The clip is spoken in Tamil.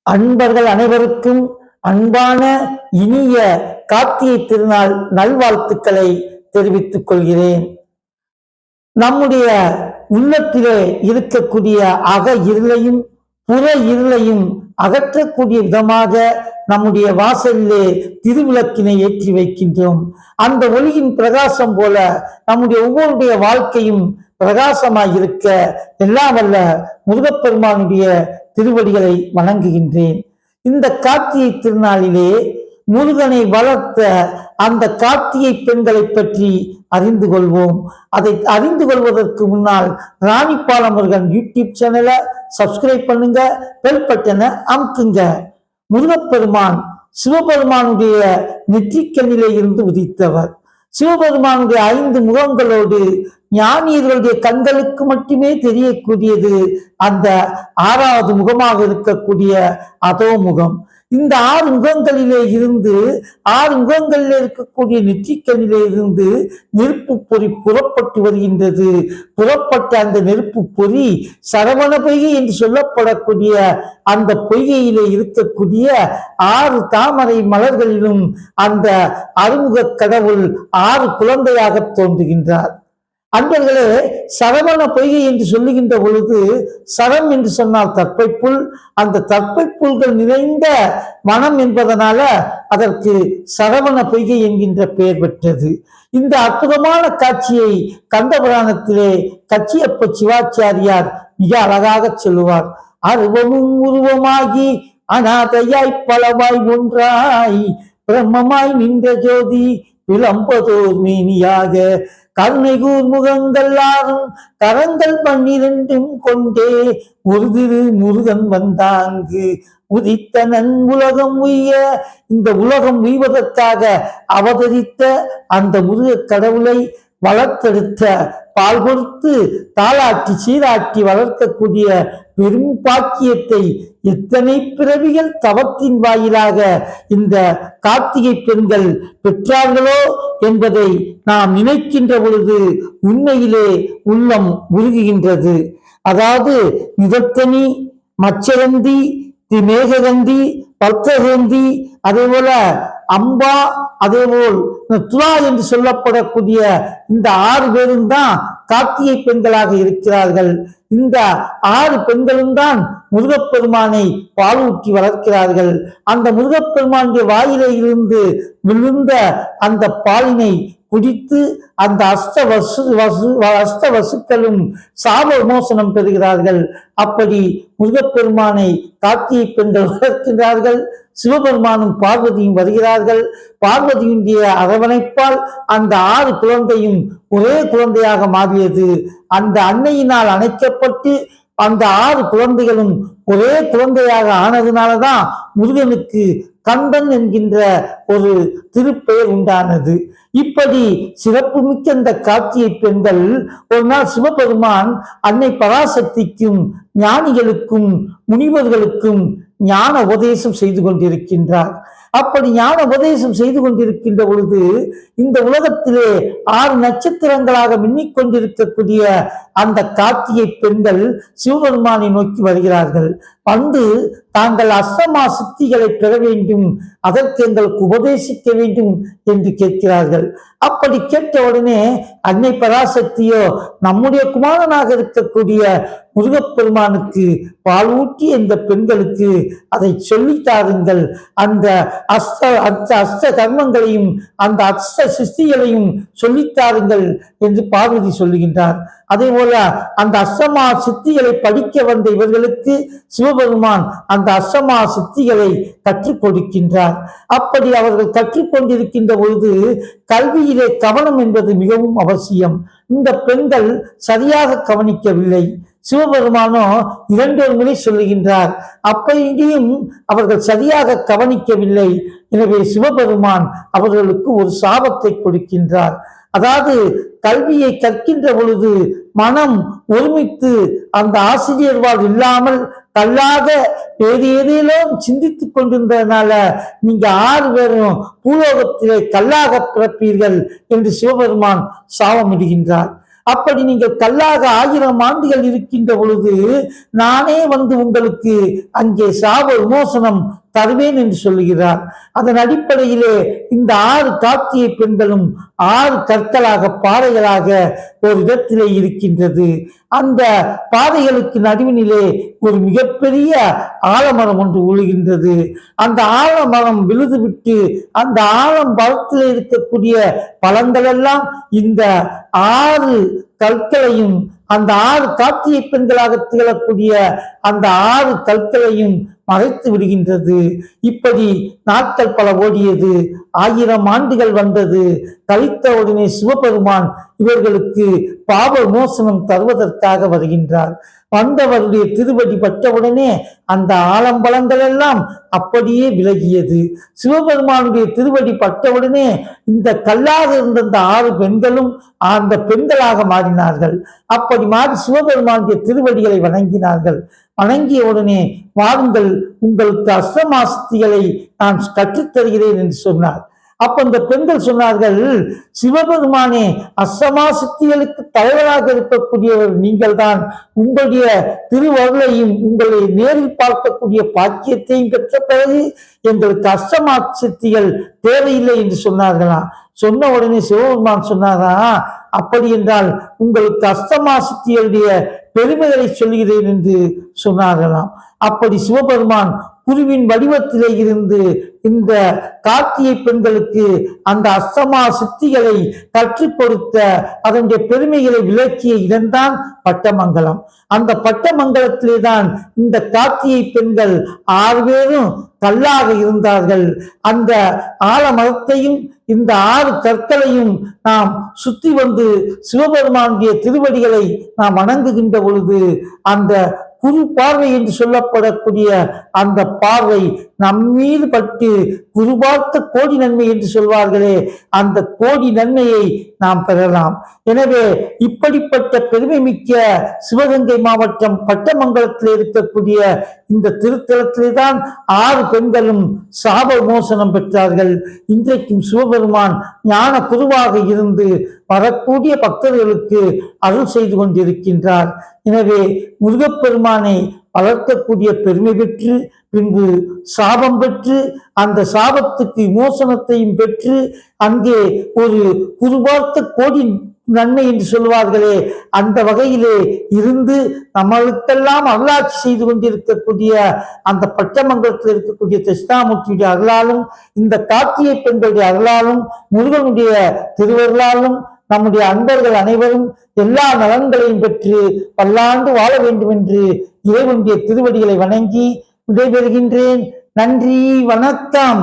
அன்பர்கள் அனைவருக்கும் அன்பான இனிய கார்த்திகை திருநாள் நல்வாழ்த்துக்களை தெரிவித்துக் கொள்கிறேன். நம்முடைய உள்ளத்திலே இருக்கக்கூடிய அக இருளையும் புற இருளையும் அகற்றக்கூடிய விதமாக நம்முடைய வாசலிலே திருவிளக்கினை ஏற்றி வைக்கின்றோம். அந்த ஒளியின் பிரகாசம் போல நம்முடைய ஒவ்வொருடைய வாழ்க்கையும் பிரகாசமாயிருக்க எல்லாம் வல்ல முருகப்பெருமானுடைய திருவடிகளை வணங்குகின்றேன். இந்த கார்த்திகை திருநாளிலே முருகனை வளர்த்த அந்த கார்த்திகை பெண்களை பற்றி அறிந்து கொள்வோம். அதை அறிந்து கொள்வதற்கு முன்னால் ராணிப்பால முருகன் யூடியூப் சேனலை சப்ஸ்கிரைப் பண்ணுங்க, பெல் பட்டனை அமுக்குங்க. முருகப்பெருமான் சிவபெருமானுடைய நெற்றிக்கண்ணிலே இருந்து உதித்தவர். சிவபெருமானுடைய 5 முகங்களோடு ஞானியர்களுடைய கண்களுக்கு மட்டுமே தெரியக்கூடியது அந்த 6வது முகமாக இருக்கக்கூடிய அதோ முகம். இந்த 6 முகங்களிலே இருந்து 6 முகங்களிலே இருக்கக்கூடிய நெற்றிக்கண்ணிலே இருந்து நெருப்பு பொறி புறப்பட்டு வருகின்றது. புறப்பட்ட அந்த நெருப்பு பொறி சரவண பொய்கை என்று சொல்லப்படக்கூடிய அந்த பொய்கையிலே இருக்கக்கூடிய 6 தாமரை மலர்களிலும் அந்த அறுமுக கடவுள் 6 குழந்தையாக தோன்றுகின்றார். அன்பர்களே, சரவண பொய்கை என்று சொல்லுகின்ற பொழுது, சரம் என்று சொன்னால் தற்பைப்புல், அந்த தற்பைப்புல்கள் நிறைந்த வனம் என்பதனால அதற்கு சரவண பொய்கை என்கின்ற பெயர் பெற்றது. இந்த அற்புதமான காட்சியை கந்தபுராணத்திலே கச்சியப்ப சிவாச்சாரியார் மிக அழகாக சொல்லுவார். அருவமும் உருவமாகி அநாதையாய் பலவாய் ஒன்றாய் பிரம்மமாய் நின்ற ஜோதி விளம்பதோர் மேனியாக கருணை கூர் முகங்கள் 6 கரங்கள் 12 கொண்டே ஒரு திரு முருகன் வந்தாங்கு உதித்தனன் உலகம் உய்ய. இந்த உலகம் உய்வதற்காக அவதரித்த அந்த முருக கடவுளை வளர்த்தெடுத்த பால் கொடுத்து தாளாட்டி சீராட்டி வளர்க்கக்கூடிய பெரும் பாக்கியத்தை எத்தனை பிறவிகள் தவத்தின் வாயிலாக இந்த கார்த்திகை பெண்கள் பெற்றார்களோ என்பதை நாம் நினைக்கின்ற பொழுது உண்மையிலே உள்ளம் உருகுகின்றது. அதாவது நிதத்தனி, மச்சரந்தி, மேககந்தி, பர்த்தகந்தி, அதே போல அம்பா, அதேபோல் துலா என்று சொல்லப்படக்கூடிய இந்த 6 பேரும் தான் கார்த்திகை பெண்களாக இருக்கிறார்கள். இந்த 6 பெண்களும் தான் முருகப்பெருமானை பாலூட்டி வளர்க்கிறார்கள். அந்த முருகப்பெருமானுடைய வாயிலே இருந்து விழுந்த அந்த பாலினை குடித்து அந்த அஷ்ட வசுக்களும் சாப விமோசனம் பெறுகிறார்கள். அப்படி முருகப்பெருமானை கார்த்திகை பெண்கள் வளர்க்கிறார்கள். சிவபெருமானும் பார்வதியும் வருகிறார்கள். பார்வதியுடைய அரவணைப்பால் அந்த 6 குழந்தையும் ஒரே குழந்தையாக மாறியது. அந்த அன்னையினால் அணைக்கப்பட்டு அந்த 6 குழந்தைகளும் ஒரே குழந்தையாக ஆனதுனாலதான் முருகனுக்கு கந்தன் என்கின்ற ஒரு திருப்பெயர் உண்டானது. இப்படி சிறப்புமிக்க இந்த கார்த்திகை பெண்கள் ஒரு நாள் சிவபெருமான் அன்னை பராசக்திக்கும் ஞானிகளுக்கும் முனிவர்களுக்கும் ஞான உபதேசம் செய்து கொண்டிருக்கின்றார். அப்படி ஞான உபதேசம் செய்து கொண்டிருக்கின்ற பொழுது இந்த உலகத்திலே 6 நட்சத்திரங்களாக மின்னிக் கொண்டிருக்கக்கூடிய அந்த கார்த்திகை பெண்கள் சிவபெருமானை நோக்கி வருகிறார்கள். வந்து தாங்கள் அஷ்டமா சித்திகளை பெற வேண்டும், அதற்கு எங்களுக்கு உபதேசிக்க வேண்டும் என்று கேட்கிறார்கள். அப்படி கேட்ட உடனே அன்னை பராசக்தியோ நம்முடைய குமாரனாக இருக்கக்கூடிய முருகப்பெருமானுக்கு பாலூட்டி இந்த பெண்களுக்கு அதை சொல்லித்தாருங்கள், அந்த அஷ்ட கர்மங்களையும் அந்த அஷ்ட சிஸ்திகளையும் சொல்லித்தாருங்கள் என்று பார்வதி சொல்லுகின்றார். அதே போல அந்த அஷ்டமா சித்திகளை படிக்க வந்த இவர்களுக்கு சிவபெருமான் அந்த அஷ்டமா சித்திகளை கற்றுக் கொடுக்கின்றார். அப்படி அவர்கள் கற்றுக்கொண்டிருக்கின்ற பொழுது கல்வியிலே கவனம் என்பது மிகவும் அவசியம். இந்த பெண்கள் சரியாக கவனிக்கவில்லை. சிவபெருமானோ 2 முறை சொல்லுகின்றார். அப்படியும் அவர்கள் சரியாக கவனிக்கவில்லை. எனவே சிவபெருமான் அவர்களுக்கு ஒரு சாபத்தை கொடுக்கின்றார். அதாவது கல்வியை கற்கின்ற பொழுது மனம் ஒருமித்து அந்த ஆசிரியர்வால் இல்லாமல் கல்லாக வேறு ஏதேனும் சிந்தித்துக் கொண்டிருந்ததுனால நீங்க 6 பேரும் பூலோகத்திலே கல்லாக பிறப்பீர்கள் என்று சிவபெருமான் சாபமிடுகின்றார். அப்படி நீங்கள் கல்லாக 1000 ஆண்டுகள் இருக்கின்ற பொழுது நானே வந்து உங்களுக்கு அங்கே சாப விமோசனம் தருவேன் என்று சொல்லுகிறார். அதன் அடிப்படையிலே இந்த 6 கார்த்திகை பெண்களும் 6 கற்களாக பாறைகளாக ஒரு இடத்திலே இருக்கின்றது. அந்த பாதைகளுக்கு நடுவினிலே ஒரு மிகப்பெரிய ஆலமரம் ஒன்று விழுகின்றது. அந்த ஆலமரம் விழுதுவிட்டு அந்த ஆலமரத்தில் இருக்கக்கூடிய பழங்கள் எல்லாம் இந்த 6 கற்களையும் அந்த 6 கார்த்திகை பெண்களாக திகழக்கூடிய அந்த 6 கற்களையும் மறைத்து விடுகின்றது. இப்படி நாட்கள் பல ஓடியது. 1000 ஆண்டுகள் வந்தது. கழித்த உடனே சிவபெருமான் இவர்களுக்கு பாவ விமோசனம் தருவதற்காக வருகின்றார். வந்தவருடைய திருவடி பட்டவுடனே அந்த ஆலம்பலங்கள் எல்லாம் அப்படியே விலகியது. சிவபெருமானுடைய திருவடி பட்டவுடனே இந்த கல்லாக இருந்த அந்த 6 பெண்களும் அந்த பெண்களாக மாறினார்கள். அப்படி மாறி சிவபெருமானுடைய திருவடிகளை வணங்கினார்கள். வணங்கிய உடனே வாருங்கள், உங்களுக்கு அஷ்டமாசக்திகளை நான் கற்றுத்தருகிறேன் என்று சொன்னார். அப்ப இந்த பெண்கள் சொன்னார்கள், சிவபெருமானே, அஷ்டமாசக்திகளுக்கு தலைவராக இருக்கக்கூடியவர் நீங்கள் தான். உங்களுடைய திருவருளையும் உங்களை நேரில் பார்க்கக்கூடிய பாக்கியத்தையும் பெற்ற பிறகு எங்களுக்கு அஷ்டமாசக்திகள் தேவையில்லை என்று சொன்னார்களாம். சொன்ன உடனே சிவபெருமான் சொன்னாரா, அப்படி என்றால் உங்களுக்கு அஷ்டமாசக்திகளுடைய பெருமைகளை சொல்கிறேன் என்று சொன்னார்களாம். அப்படி சிவபெருமான் குருவின் வடிவத்திலே இருந்து இந்த கார்த்திகை பெண்களுக்கு அந்த அஷ்டமா சித்திகளை கற்றுக் கொடுத்த அதனுடைய பெருமைகளை விளக்கிய இடம்தான் பட்டமங்கலம். அந்த பட்டமங்கலத்திலே தான் இந்த கார்த்திகை பெண்கள் 6 பேரும் கல்லாக இருந்தார்கள். அந்த ஆலமரத்தையும் இந்த 6 கற்களையும் நாம் சுற்றி வந்து சிவபெருமானுடைய திருவடிகளை நாம் வணங்குகின்ற பொழுது அந்த குரு பார்வை என்று சொல்லப்படக்கூடிய அந்த பார்வை நம்மீது பட்டு குரு பார்த்த கோடி நன்மை என்று சொல்வார்களே, அந்த கோடி நன்மையை நாம் பெறலாம். எனவே இப்படிப்பட்ட பெருமை மிக்க சிவகங்கை மாவட்டம் பட்டமங்கலத்தில் இருக்கக்கூடிய இந்த திருத்தலத்திலே தான் 6 பெண்களும் சாப விமோசனம் பெற்றார்கள். இன்றைக்கும் சிவபெருமான் ஞான குருவாக இருந்து வரக்கூடிய பக்தர்களுக்கு அருள் செய்து கொண்டிருக்கின்றார். எனவே முருகப்பெருமானை வளர்க்கக்கூடிய பெருமை பெற்று பின்பு சாபம் பெற்று அந்த சாபத்துக்கு விமோசனத்தையும் பெற்று அங்கே ஒரு குருபார்த்த கோடி நன்மை என்று சொல்வார்களே, அந்த வகையிலே இருந்து நம்மளுக்கெல்லாம் அருளாட்சி செய்து கொண்டிருக்கக்கூடிய அந்த பட்டமங்கலத்தில் இருக்கக்கூடிய தட்சிணாமூர்த்தியுடைய அருளாலும் இந்த கார்த்திகை பெண்களுடைய அருளாலும் முருகனுடைய திருவருளாலும் நம்முடைய அன்பர்கள் அனைவரும் எல்லா நலன்களையும் பெற்று பல்லாண்டு வாழ வேண்டும் என்று இறைவனுடைய திருவடிகளை வணங்கி விடைபெறுகின்றேன். நன்றி, வணக்கம்.